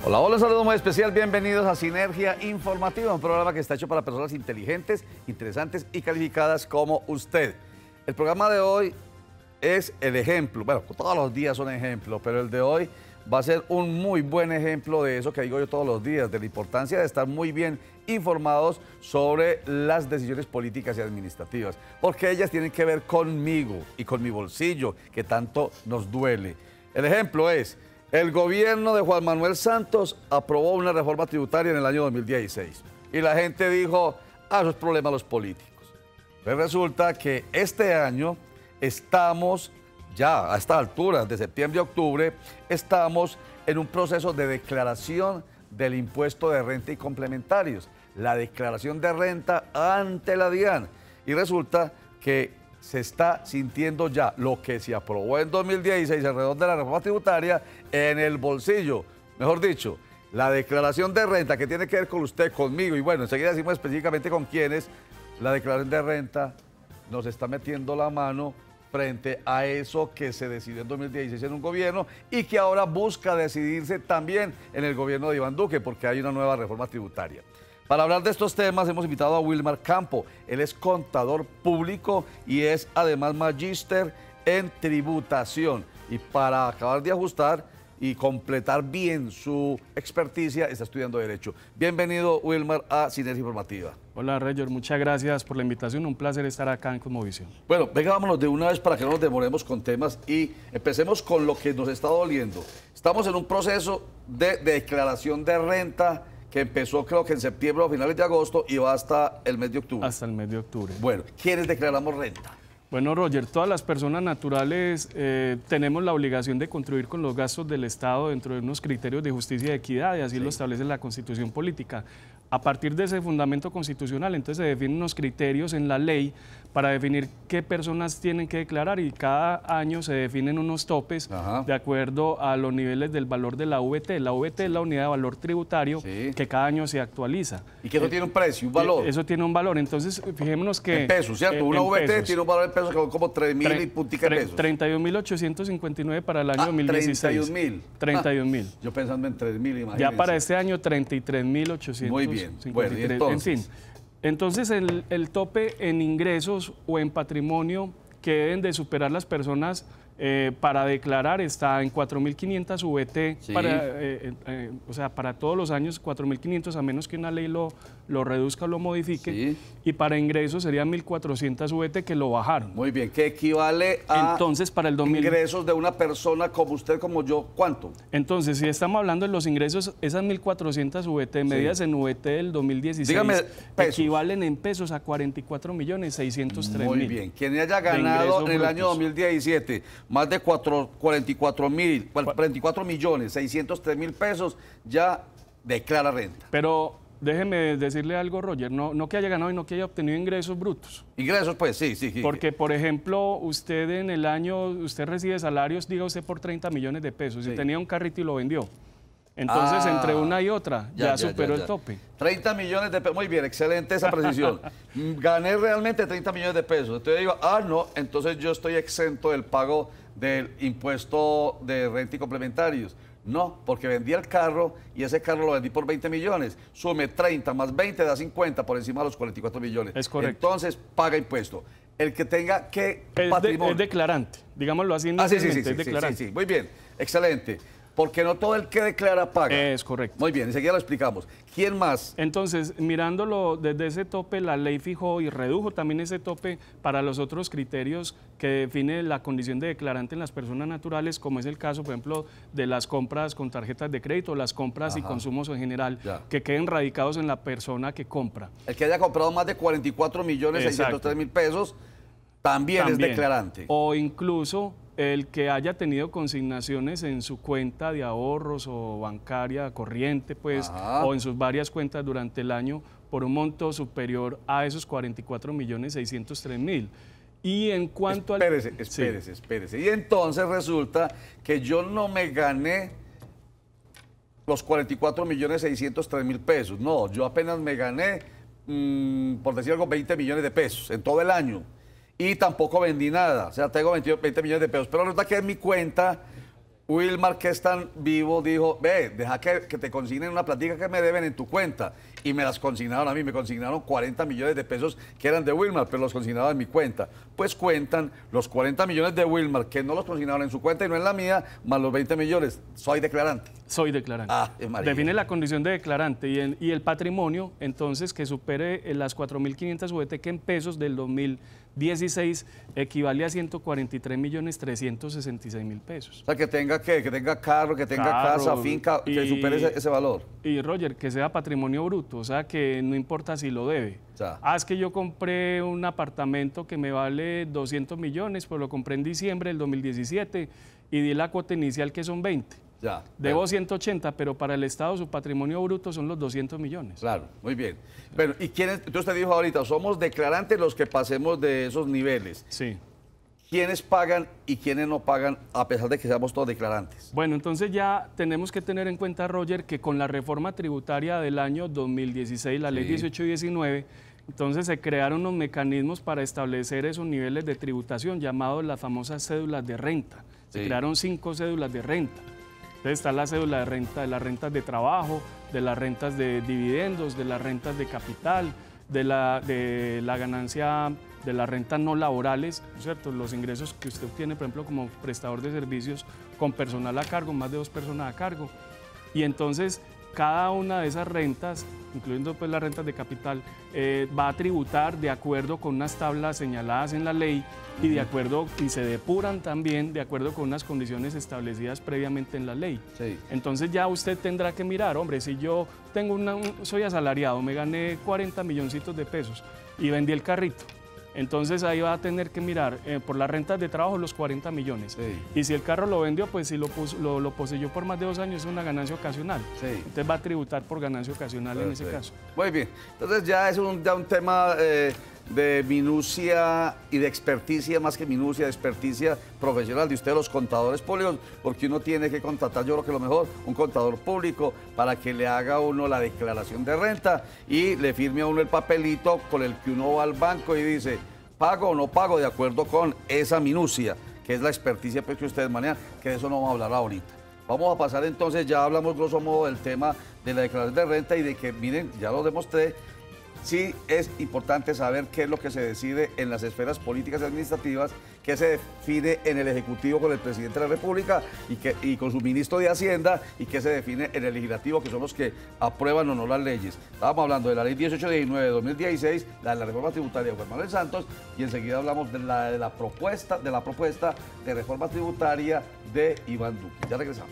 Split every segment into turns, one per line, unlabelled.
Hola, hola, un saludo muy especial, bienvenidos a Sinergia Informativa, un programa que está hecho para personas inteligentes, interesantes y calificadas como usted. El programa de hoy es el ejemplo, bueno, todos los días son ejemplos, pero el de hoy va a ser un muy buen ejemplo de eso que digo yo todos los días, de la importancia de estar muy bien informados sobre las decisiones políticas y administrativas, porque ellas tienen que ver conmigo y con mi bolsillo, que tanto nos duele. El ejemplo es: el gobierno de Juan Manuel Santos aprobó una reforma tributaria en el año 2016 y la gente dijo, eso es problema de los políticos. Pues resulta que este año estamos ya a estas alturas de septiembre y octubre, estamos en un proceso de declaración del impuesto de renta y complementarios, la declaración de renta ante la DIAN. Y resulta que se está sintiendo ya lo que se aprobó en 2016 alrededor de la reforma tributaria en el bolsillo. Mejor dicho, la declaración de renta que tiene que ver con usted, conmigo, y bueno, enseguida decimos específicamente con quiénes, la declaración de renta nos está metiendo la mano frente a eso que se decidió en 2016 en un gobierno y que ahora busca decidirse también en el gobierno de Iván Duque, porque hay una nueva reforma tributaria. Para hablar de estos temas hemos invitado a Wilmar Campo. Él es contador público y es además magíster en tributación. Y para acabar de ajustar y completar bien su experticia, está estudiando Derecho. Bienvenido, Wilmar, a Sinergia Informativa.
Hola, Roger, muchas gracias por la invitación. Un placer estar acá en Cosmovisión.
Bueno, venga, vámonos de una vez para que no nos demoremos con temas y empecemos con lo que nos está doliendo. Estamos en un proceso de declaración de renta que empezó creo que en septiembre o finales de agosto y va hasta el mes de octubre.
Hasta el mes de octubre.
Bueno, ¿quiénes declaramos renta?
Bueno, Roger, todas las personas naturales tenemos la obligación de contribuir con los gastos del Estado dentro de unos criterios de justicia y equidad, y así lo establece la Constitución Política. A partir de ese fundamento constitucional, entonces se definen unos criterios en la ley para definir qué personas tienen que declarar, y cada año se definen unos topes de acuerdo a los niveles del valor de la VT. La VT es la unidad de valor tributario que cada año se actualiza.
¿Y que eso tiene un precio, un valor?
Eso tiene un valor. Entonces, fijémonos que...
En pesos, ¿cierto? Una VT tiene un valor en pesos que son como 3.000 y puntica pesos.
31.859 para el año 2016.
31.000.
31.000.
Yo pensando en 3.000, imagínense.
Ya para este año 33.853.
Muy bien. Bueno, ¿y entonces?
En fin. Entonces, el tope en ingresos o en patrimonio que deben de superar las personas para declarar está en 4.500 VT, sí. O sea, para todos los años 4.500, a menos que una ley lo reduzca o lo modifique, sí. Y para ingresos serían 1.400 VT que lo bajaron.
Muy bien, que equivale a
entonces, para el
ingresos de una persona como usted, como yo, ¿cuánto?
Entonces, si estamos hablando de los ingresos, esas 1.400 VT medidas en VT del 2016 equivalen en pesos a 44.603.000.
Muy bien, quien haya ganado en el año 2017 más de 44.603.000 pesos, ya declara renta.
Pero déjeme decirle algo, Roger, no que haya ganado y no que haya obtenido ingresos brutos.
Ingresos, pues, sí.
Porque, por ejemplo, usted en el año, usted recibe salarios, diga usted, por 30 millones de pesos, y tenía un carrito y lo vendió. Entonces, entre una y otra, ya superó el tope.
30 millones de pesos, muy bien, excelente esa precisión. Gané realmente 30 millones de pesos. Entonces digo, no, entonces yo estoy exento del pago del impuesto de renta y complementarios. No, porque vendí el carro y ese carro lo vendí por 20 millones. Sume 30 más 20 da 50 por encima de los 44 millones.
Es correcto.
Entonces paga impuesto. El que tenga que
patrimonio. Es declarante, digámoslo así.
Sí, muy bien, excelente. Porque no todo el que declara paga.
Es correcto.
Muy bien, enseguida lo explicamos. ¿Quién más?
Entonces, mirándolo desde ese tope, la ley fijó y redujo también ese tope para los otros criterios que define la condición de declarante en las personas naturales, como es el caso, por ejemplo, de las compras con tarjetas de crédito, las compras y consumos en general, que queden radicados en la persona que compra.
El que haya comprado más de 44.603.000 pesos también es declarante.
O incluso el que haya tenido consignaciones en su cuenta de ahorros o bancaria corriente, pues, o en sus varias cuentas durante el año por un monto superior a esos 44.603.000. Y en cuanto
Espérese. Y entonces resulta que yo no me gané los 44.603.000 pesos. No, yo apenas me gané, por decir algo, 20 millones de pesos en todo el año. Y tampoco vendí nada, o sea, tengo 20 millones de pesos. Pero resulta que en mi cuenta Wilmar, que es tan vivo, dijo, ve, deja que te consignen una platica que me deben en tu cuenta. Y me las consignaron a mí, me consignaron 40 millones de pesos que eran de Wilmar, pero los consignaron en mi cuenta. Pues cuentan los 40 millones de Wilmar que no los consignaron en su cuenta y no en la mía, más los 20 millones. Soy declarante.
Soy declarante. Define la condición de declarante y el patrimonio, entonces, que supere las 4.500 UET que en pesos del 2016 equivale a 143.366.000 pesos.
O sea, que tenga carro, que tenga casa, finca, que supere ese valor.
Y Roger, que sea patrimonio bruto, o sea, que no importa si lo debe. Es que yo compré un apartamento que me vale 200 millones, pues lo compré en diciembre del 2017 y di la cuota inicial que son 20. Debo 180, pero para el Estado su patrimonio bruto son los 200 millones.
Claro, muy bien. Bueno, ¿y quiénes? Entonces te dijo ahorita, somos declarantes los que pasemos de esos niveles.
Sí.
¿Quiénes pagan y quiénes no pagan a pesar de que seamos todos declarantes?
Bueno, entonces ya tenemos que tener en cuenta, Roger, que con la reforma tributaria del año 2016, la ley 1819, entonces se crearon unos mecanismos para establecer esos niveles de tributación llamados las famosas cédulas de renta. Se crearon 5 cédulas de renta. Entonces está la cédula de renta de las rentas de trabajo, de las rentas de dividendos, de las rentas de capital, de la ganancia de las rentas no laborales, ¿cierto? Los ingresos que usted obtiene, por ejemplo, como prestador de servicios con personal a cargo, más de 2 personas a cargo. Y entonces cada una de esas rentas, incluyendo pues las rentas de capital, va a tributar de acuerdo con unas tablas señaladas en la ley y de acuerdo, y se depuran también de acuerdo con unas condiciones establecidas previamente en la ley. Entonces ya usted tendrá que mirar, hombre, si yo tengo soy asalariado, me gané 40 milloncitos de pesos y vendí el carrito, entonces ahí va a tener que mirar por las rentas de trabajo los 40 millones. Y si el carro lo vendió, pues si lo poseyó por más de 2 años es una ganancia ocasional. Entonces va a tributar por ganancia ocasional en ese caso.
Muy bien. Entonces ya es un tema de minucia y de experticia, más que minucia, de experticia profesional de ustedes los contadores públicos, porque uno tiene que contratar, yo creo que lo mejor, un contador público para que le haga a uno la declaración de renta y le firme a uno el papelito con el que uno va al banco y dice, pago o no pago de acuerdo con esa minucia, que es la experticia pues, que ustedes manejan, que de eso no vamos a hablar ahorita. Vamos a pasar entonces, ya hablamos grosso modo del tema de la declaración de renta y de que, miren, ya lo demostré, sí es importante saber qué es lo que se decide en las esferas políticas y administrativas, qué se define en el Ejecutivo con el Presidente de la República y con su Ministro de Hacienda y qué se define en el Legislativo, que son los que aprueban o no las leyes. Estábamos hablando de la Ley 1819 de 2016, la de la reforma tributaria de Juan Manuel Santos, y enseguida hablamos de la propuesta de reforma tributaria de Iván Duque. Ya regresamos.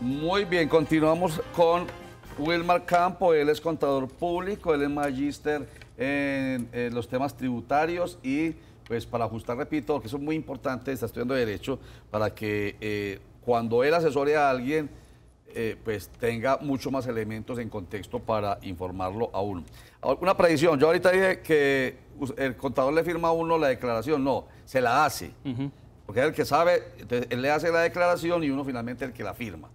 Muy bien, continuamos con Wilmar Campo. Él es contador público, él es magíster en los temas tributarios y pues para ajustar, repito, que eso es muy importante, está estudiando Derecho, para que cuando él asesore a alguien, pues tenga mucho más elementos en contexto para informarlo a uno. Una precisión, yo ahorita dije que el contador le firma a uno la declaración, no, se la hace, porque es el que sabe, entonces él le hace la declaración y uno finalmente es el que la firma.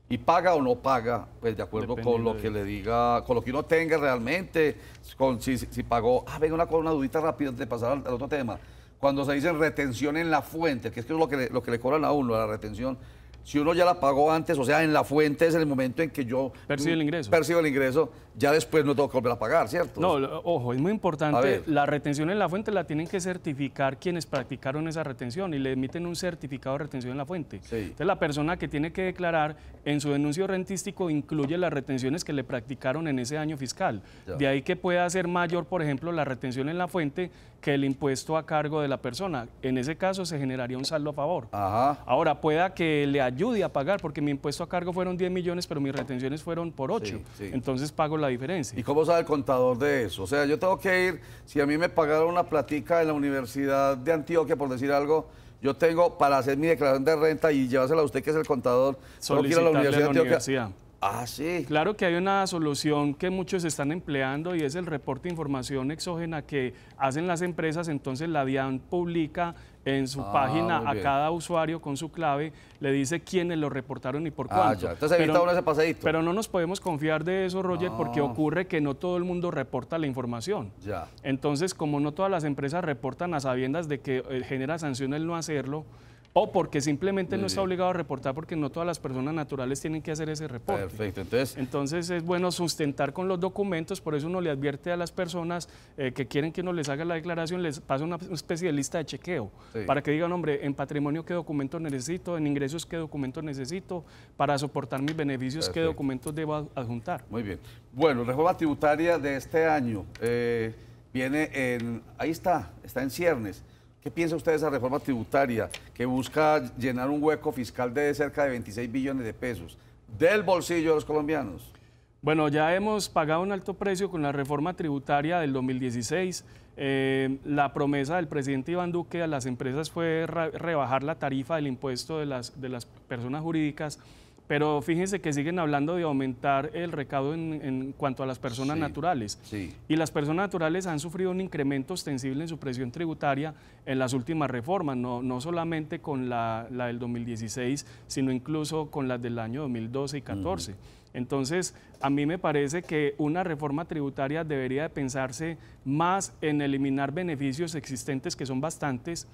Y paga o no paga, pues de acuerdo con lo que le diga, con lo que uno tenga realmente, si pagó. Venga, una dudita rápida antes de pasar al otro tema. Cuando se dice retención en la fuente, que es lo que le cobran a uno, la retención, si uno ya la pagó antes, o sea, en la fuente es el momento en que yo percibo el ingreso, ya después no tengo que volver a pagar, ¿cierto?
No, ojo, es muy importante, la retención en la fuente la tienen que certificar quienes practicaron esa retención y le emiten un certificado de retención en la fuente. Entonces la persona que tiene que declarar en su denuncio rentístico incluye las retenciones que le practicaron en ese año fiscal. De ahí que pueda ser mayor, por ejemplo, la retención en la fuente que el impuesto a cargo de la persona. En ese caso se generaría un saldo a favor. Ahora, pueda que le ayude a pagar, porque mi impuesto a cargo fueron 10 millones, pero mis retenciones fueron por 8. Entonces pago la diferencia.
¿Y cómo sabe el contador de eso? O sea, yo tengo que ir, si a mí me pagaron una platica en la Universidad de Antioquia, por decir algo, yo tengo para hacer mi declaración de renta y llevársela a usted, que es el contador, tengo que ir a la Universidad de Antioquia. Ah, sí.
Claro que hay una solución que muchos están empleando y es el reporte de información exógena que hacen las empresas. Entonces la DIAN publica en su página a cada usuario con su clave, le dice quiénes lo reportaron y por cuánto.
Ya. Entonces evita uno ese paseíto.
Pero no nos podemos confiar de eso, Roger, porque ocurre que no todo el mundo reporta la información.
Ya.
Entonces, como no todas las empresas reportan a sabiendas de que genera sanción el no hacerlo, o porque simplemente no está obligado a reportar porque no todas las personas naturales tienen que hacer ese reporte.
Perfecto,
entonces es bueno sustentar con los documentos, por eso uno le advierte a las personas que quieren que uno les haga la declaración, les pasa una especie de lista de chequeo, para que digan, hombre, en patrimonio qué documento necesito, en ingresos qué documento necesito, para soportar mis beneficios qué documentos debo adjuntar.
Muy bien. Bueno, reforma tributaria de este año viene ahí está en ciernes. ¿Qué piensa usted de esa reforma tributaria que busca llenar un hueco fiscal de cerca de 26 billones de pesos del bolsillo de los colombianos?
Bueno, ya hemos pagado un alto precio con la reforma tributaria del 2016. La promesa del presidente Iván Duque a las empresas fue rebajar la tarifa del impuesto de las personas jurídicas, pero fíjense que siguen hablando de aumentar el recaudo en cuanto a las personas naturales. Y las personas naturales han sufrido un incremento ostensible en su presión tributaria en las últimas reformas, no solamente con la del 2016, sino incluso con las del año 2012 y 2014. Entonces, a mí me parece que una reforma tributaria debería de pensarse más en eliminar beneficios existentes, que son bastantes.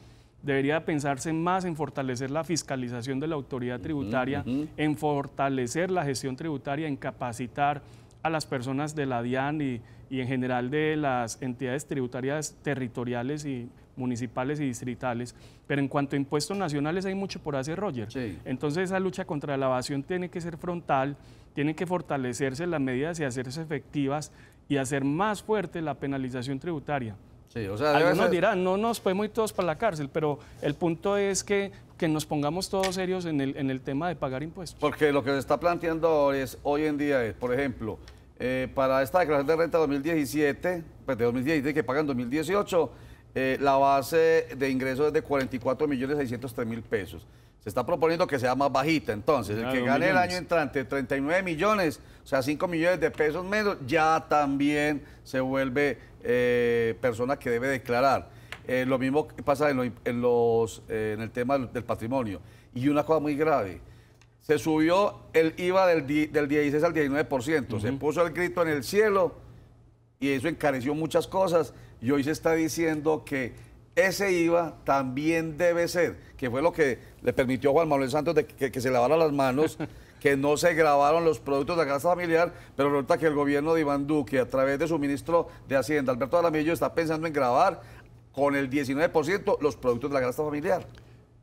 Debería pensarse más en fortalecer la fiscalización de la autoridad tributaria, en fortalecer la gestión tributaria, en capacitar a las personas de la DIAN y en general de las entidades tributarias territoriales y municipales y distritales. Pero en cuanto a impuestos nacionales hay mucho por hacer, Roger. Entonces esa lucha contra la evasión tiene que ser frontal, tiene que fortalecerse las medidas y hacerse efectivas y hacer más fuerte la penalización tributaria. Algunos dirán, no nos podemos ir todos para la cárcel, pero el punto es que nos pongamos todos serios en el tema de pagar impuestos.
Porque lo que se está planteando hoy en día es, por ejemplo, para esta declaración de renta 2017, pues de 2017 que pagan 2018, la base de ingresos es de 44.603.000 pesos. Se está proponiendo que sea más bajita, entonces el que gane el año entrante 39 millones, o sea 5 millones de pesos menos, ya también se vuelve persona que debe declarar. Lo mismo pasa en el tema del patrimonio. Y una cosa muy grave, se subió el IVA del 16 al 19%, se puso el grito en el cielo y eso encareció muchas cosas y hoy se está diciendo que ese IVA también debe ser, que fue lo que le permitió a Juan Manuel Santos de que se lavara las manos, que no se grabaron los productos de la canasta familiar, pero resulta que el gobierno de Iván Duque, a través de su ministro de Hacienda, Alberto Jaramillo, está pensando en grabar con el 19% los productos de la canasta familiar.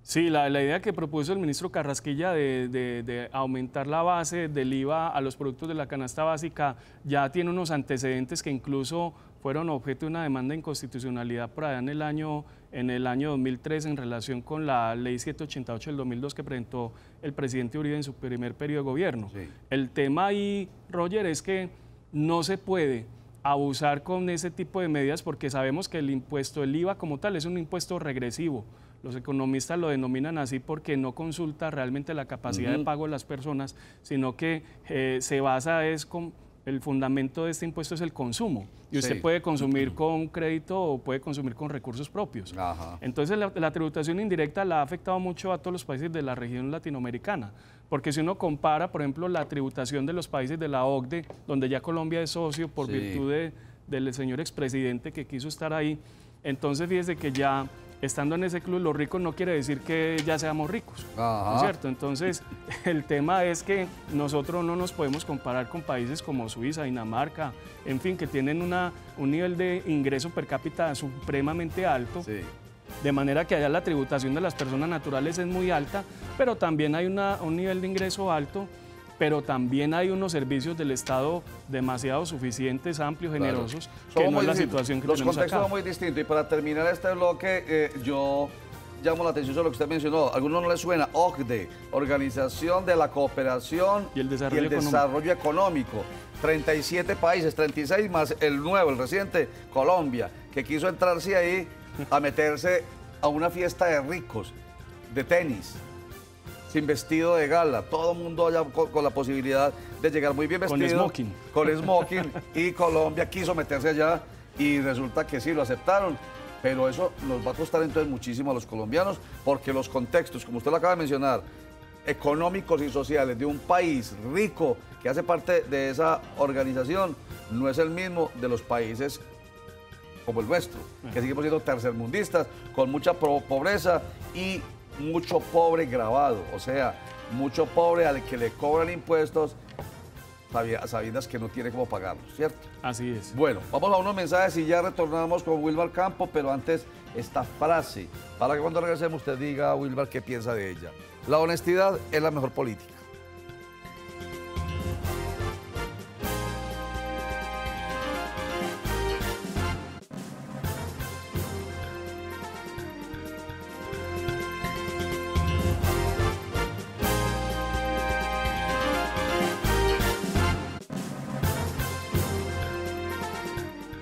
Sí, la idea que propuso el ministro Carrasquilla de aumentar la base del IVA a los productos de la canasta básica ya tiene unos antecedentes que incluso fueron objeto de una demanda de inconstitucionalidad por allá en el año 2003 en relación con la ley 788 del 2002 que presentó el presidente Uribe en su primer periodo de gobierno. El tema ahí, Roger, es que no se puede abusar con ese tipo de medidas porque sabemos que el IVA como tal es un impuesto regresivo. Los economistas lo denominan así porque no consulta realmente la capacidad de pago de las personas, sino que se basa el fundamento de este impuesto es el consumo. Y usted puede consumir con crédito o puede consumir con recursos propios. Entonces la tributación indirecta la ha afectado mucho a todos los países de la región latinoamericana. Porque si uno compara, por ejemplo, la tributación de los países de la OCDE, donde ya Colombia es socio por virtud del señor expresidente que quiso estar ahí, entonces fíjese que ya estando en ese club los ricos no quiere decir que ya seamos ricos, ¿no es cierto? Entonces el tema es que nosotros no nos podemos comparar con países como Suiza, Dinamarca, en fin, que tienen un nivel de ingreso per cápita supremamente alto. De manera que allá la tributación de las personas naturales es muy alta, pero también hay un nivel de ingreso alto, pero también hay unos servicios del Estado demasiado suficientes, amplios, generosos, que no es la situación que tenemos acá.
Los contextos son muy distintos y para terminar este bloque, yo llamo la atención sobre lo que usted mencionó. A algunos no les suena OCDE, Organización de la Cooperación y el Desarrollo Económico. 37 países, 36 más el nuevo, el reciente, Colombia, que quiso entrarse ahí a meterse a una fiesta de ricos, de tenis. sin vestido de gala, todo el mundo allá con la posibilidad de llegar muy bien vestido. Con smoking, y Colombia quiso meterse allá y resulta que sí, lo aceptaron. Pero eso nos va a costar entonces muchísimo a los colombianos, porque los contextos, como usted lo acaba de mencionar, económicos y sociales de un país rico que hace parte de esa organización, no es el mismo de los países como el nuestro, que seguimos siendo tercermundistas, con mucha pobreza y mucho pobre grabado, o sea, mucho pobre al que le cobran impuestos sabiendas que no tiene cómo pagarlos, ¿cierto?
Así es.
Bueno, vamos a unos mensajes y ya retornamos con Wilmar Campo, pero antes esta frase, para que cuando regresemos usted diga a Wilmar qué piensa de ella. La honestidad es la mejor política.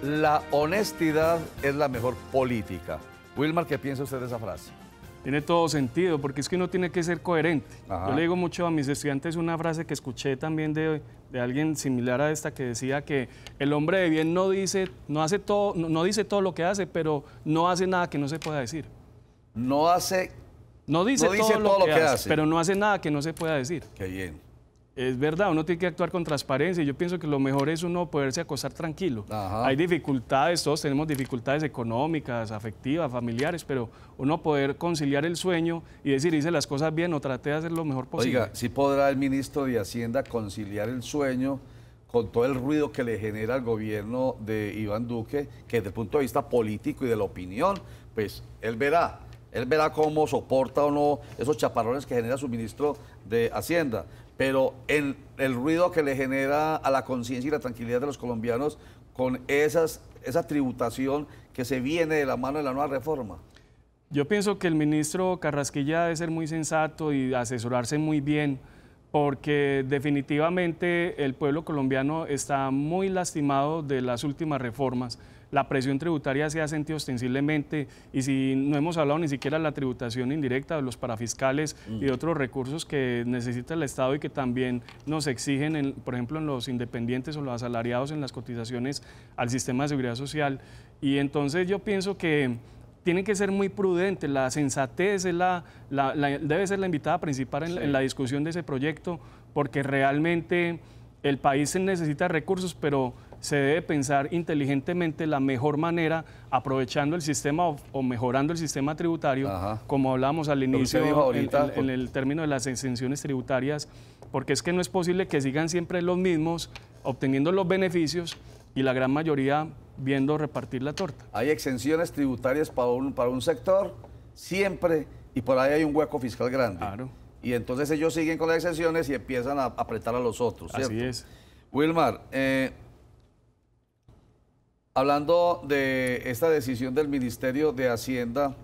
La honestidad es la mejor política. Wilmar, ¿qué piensa usted de esa frase?
Tiene todo sentido, porque es que uno tiene que ser coherente.
Ajá.
Yo le digo mucho a mis estudiantes una frase que escuché también de alguien similar a esta, que decía que el hombre de bien no dice todo lo que hace, pero no hace nada que no se pueda decir.
No
dice todo lo que hace, pero no hace nada que no se pueda decir.
Qué bien.
Es verdad, uno tiene que actuar con transparencia. Yo pienso que lo mejor es uno poderse acostar tranquilo.
Ajá.
Hay dificultades, todos tenemos dificultades económicas, afectivas, familiares, pero uno poder conciliar el sueño y decir, hice las cosas bien o traté de hacer lo mejor posible.
Oiga, ¿sí podrá el ministro de Hacienda conciliar el sueño con todo el ruido que le genera al gobierno de Iván Duque, que desde el punto de vista político y de la opinión, pues él verá cómo soporta o no esos chaparrones que genera su ministro de Hacienda? Pero el ruido que le genera a la conciencia y la tranquilidad de los colombianos con esa tributación que se viene de la mano de la nueva reforma.
Yo pienso que el ministro Carrasquilla debe ser muy sensato y asesorarse muy bien, porque definitivamente el pueblo colombiano está muy lastimado de las últimas reformas. La presión tributaria se ha sentido ostensiblemente, y si no hemos hablado ni siquiera de la tributación indirecta, de los parafiscales y de otros recursos que necesita el Estado y que también nos exigen, por ejemplo, en los independientes o los asalariados en las cotizaciones al sistema de seguridad social. Y entonces yo pienso que tienen que ser muy prudentes. La sensatez es debe ser la invitada principal en la discusión de ese proyecto, porque realmente el país necesita recursos, pero se debe pensar inteligentemente la mejor manera, aprovechando el sistema o mejorando el sistema tributario. Ajá. Como hablábamos al inicio ahorita, en el término de las exenciones tributarias, porque es que no es posible que sigan siempre los mismos obteniendo los beneficios y la gran mayoría viendo repartir la torta.
Hay exenciones tributarias para un sector siempre, y por ahí hay un hueco fiscal grande.
Claro.
Y entonces ellos siguen con las exenciones y empiezan a apretar a los otros, ¿cierto?
Así es.
Wilmar, hablando de esta decisión del Ministerio de Hacienda,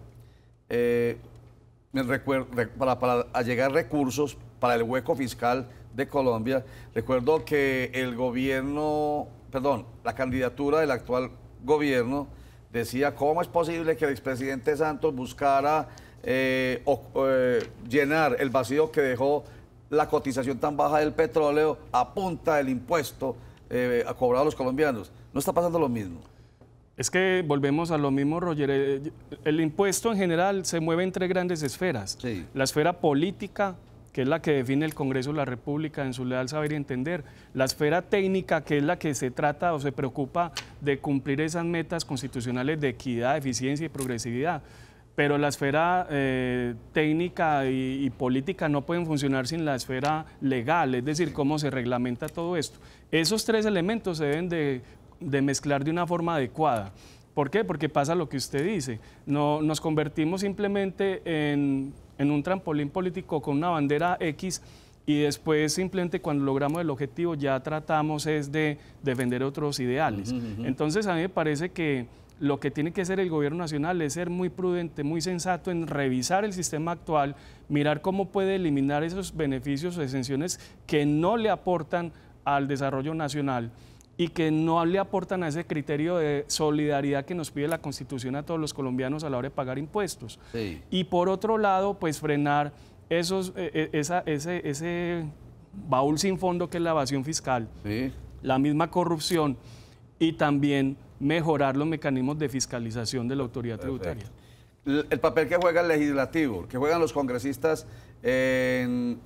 para allegar recursos para el hueco fiscal de Colombia, recuerdo que la candidatura del actual gobierno decía cómo es posible que el expresidente Santos buscara llenar el vacío que dejó la cotización tan baja del petróleo a punta del impuesto cobrado a los colombianos. ¿No está pasando lo mismo?
Es que volvemos a lo mismo, Roger. El impuesto en general se mueve en tres grandes esferas.
Sí.
La esfera política, que es la que define el Congreso de la República en su leal saber y entender. La esfera técnica, que es la que se trata o se preocupa de cumplir esas metas constitucionales de equidad, eficiencia y progresividad. Pero la esfera técnica y política no pueden funcionar sin la esfera legal, es decir, cómo se reglamenta todo esto. Esos tres elementos se deben de mezclar de una forma adecuada. ¿Por qué? Porque pasa lo que usted dice. No, nos convertimos simplemente en un trampolín político con una bandera X, y después simplemente cuando logramos el objetivo ya tratamos es de defender otros ideales. Entonces a mí me parece que lo que tiene que hacer el gobierno nacional es ser muy prudente, muy sensato en revisar el sistema actual, mirar cómo puede eliminar esos beneficios o exenciones que no le aportan al desarrollo nacional y que no le aportan a ese criterio de solidaridad que nos pide la Constitución a todos los colombianos a la hora de pagar impuestos.
Sí.
Y por otro lado, pues frenar ese baúl sin fondo que es la evasión fiscal,
Sí.
la misma corrupción y también mejorar los mecanismos de fiscalización de la autoridad tributaria.
El papel que juega el legislativo, que juegan los congresistas en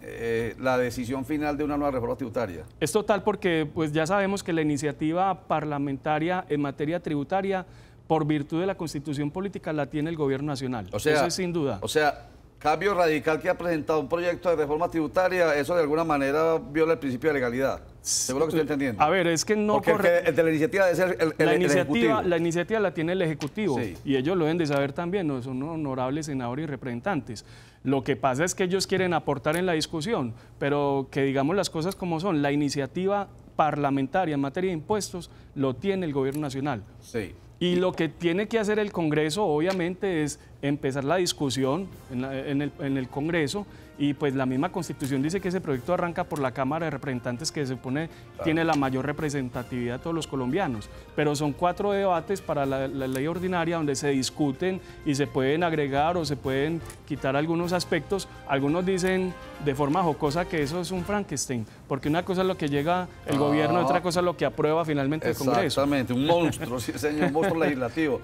la decisión final de una nueva reforma tributaria.
Es total porque pues ya sabemos que la iniciativa parlamentaria en materia tributaria, por virtud de la Constitución política, la tiene el Gobierno Nacional.
O sea,
eso es sin duda.
O sea, Cambio Radical, que ha presentado un proyecto de reforma tributaria, eso de alguna manera viola el principio de legalidad. Seguro que estoy entendiendo.
A ver, es que no
Porque el de la iniciativa debe ser el Ejecutivo.
La iniciativa la tiene el Ejecutivo,
Sí.
y ellos lo deben de saber también, ¿no? Son honorables senadores y representantes. Lo que pasa es que ellos quieren aportar en la discusión, pero que digamos las cosas como son. La iniciativa parlamentaria en materia de impuestos lo tiene el Gobierno Nacional.
Sí.
Y lo que tiene que hacer el Congreso, obviamente, es empezar la discusión en el Congreso, y pues la misma Constitución dice que ese proyecto arranca por la Cámara de Representantes, que se supone tiene la mayor representatividad de todos los colombianos. Pero son 4 debates para la ley ordinaria donde se discuten y se pueden agregar o se pueden quitar algunos aspectos. Algunos dicen de forma jocosa que eso es un Frankenstein, porque una cosa es lo que llega el gobierno, otra cosa es lo que aprueba finalmente el Congreso.
Exactamente, un monstruo, sí, señor, un monstruo legislativo.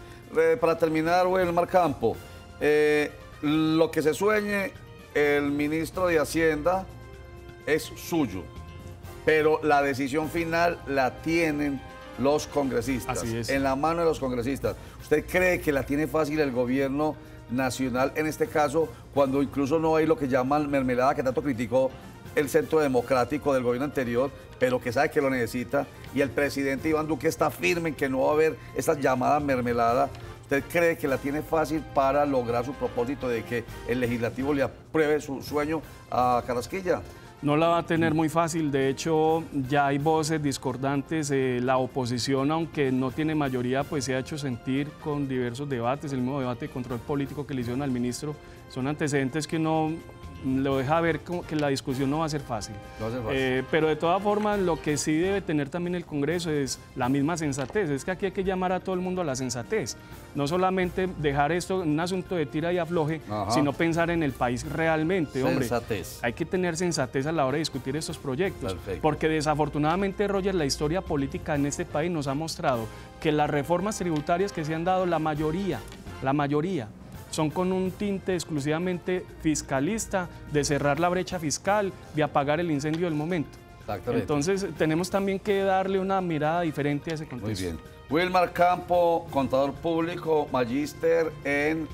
Para terminar, Wilmar Campo, lo que se sueñe el ministro de Hacienda es suyo, pero la decisión final la tienen los congresistas,
Así es.
en la mano de los congresistas. ¿Usted cree que la tiene fácil el gobierno nacional en este caso, cuando incluso no hay lo que llaman mermelada, que tanto criticó el Centro Democrático del gobierno anterior, pero que sabe que lo necesita, y el presidente Iván Duque está firme en que no va a haber esta llamada mermelada? ¿Usted cree que la tiene fácil para lograr su propósito de que el legislativo le apruebe su sueño a Carrasquilla?
No la va a tener muy fácil, de hecho ya hay voces discordantes, la oposición, aunque no tiene mayoría, pues se ha hecho sentir con diversos debates, el mismo debate de control político que le hicieron al ministro, son antecedentes que no lo deja ver que la discusión no va a ser fácil.
No va a ser fácil.
Pero de todas formas, lo que sí debe tener también el Congreso es la misma sensatez. Es que aquí hay que llamar a todo el mundo a la sensatez. No solamente dejar esto en un asunto de tira y afloje, sino pensar en el país realmente.
Sensatez.
Hombre, hay que tener sensatez a la hora de discutir estos proyectos.
Perfecto.
Porque desafortunadamente, Roger, la historia política en este país nos ha mostrado que las reformas tributarias que se han dado, la mayoría, son con un tinte exclusivamente fiscalista, de cerrar la brecha fiscal, de apagar el incendio del momento.
Exactamente.
Entonces, tenemos también que darle una mirada diferente a ese contexto.
Muy bien. Wilmar Campo, contador público, magíster en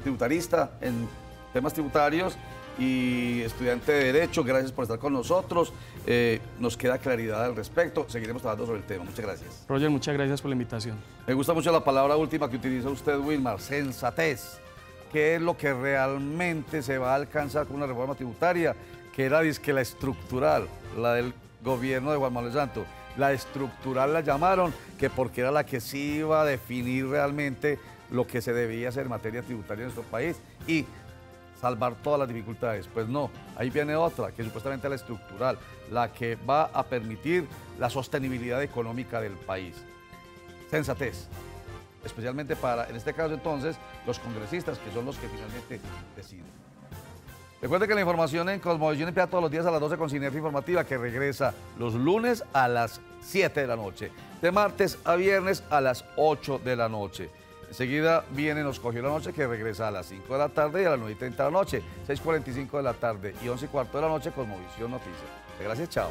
tributarista, en temas tributarios y estudiante de Derecho. Gracias por estar con nosotros. Nos queda claridad al respecto. Seguiremos trabajando sobre el tema. Muchas gracias.
Roger, muchas gracias por la invitación.
Me gusta mucho la palabra última que utiliza usted, Wilmar, sensatez. ¿Qué es lo que realmente se va a alcanzar con una reforma tributaria? Que era dizque la estructural, la del gobierno de Juan Manuel Santos. La estructural la llamaron, que porque era la que sí iba a definir realmente lo que se debía hacer en materia tributaria en nuestro país y salvar todas las dificultades. Pues no, ahí viene otra, que supuestamente es la estructural, la que va a permitir la sostenibilidad económica del país. Sensatez, especialmente para, en este caso entonces, los congresistas, que son los que finalmente deciden. Recuerde que la información en Cosmovisión empieza todos los días a las 12 con Sinergia Informativa, que regresa los lunes a las 7 de la noche, de martes a viernes a las 8 de la noche. Enseguida viene Nos Cogió la Noche, que regresa a las 5 de la tarde y a las 9:30 de la noche, 6:45 de la tarde y 11:15 de la noche, Cosmovisión Noticias. Gracias, chao.